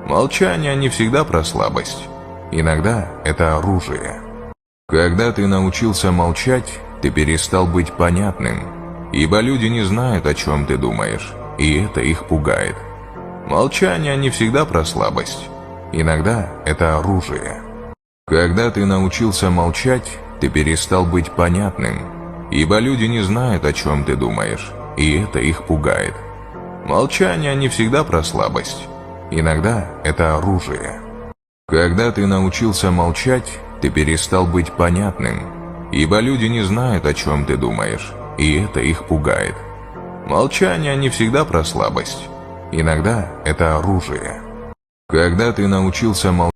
Молчание не всегда про слабость. Иногда это оружие. Когда ты научился молчать, ты перестал быть понятным, ибо люди не знают, о чем ты думаешь, и это их пугает. Молчание не всегда про слабость. Иногда это оружие. Когда ты научился молчать, ты перестал быть понятным, ибо люди не знают, о чем ты думаешь, и это их пугает. Молчание не всегда про слабость. Иногда это оружие. Когда ты научился молчать, ты перестал быть понятным, ибо люди не знают, о чем ты думаешь, и это их пугает. Молчание не всегда про слабость. Иногда это оружие. Когда ты научился молчать,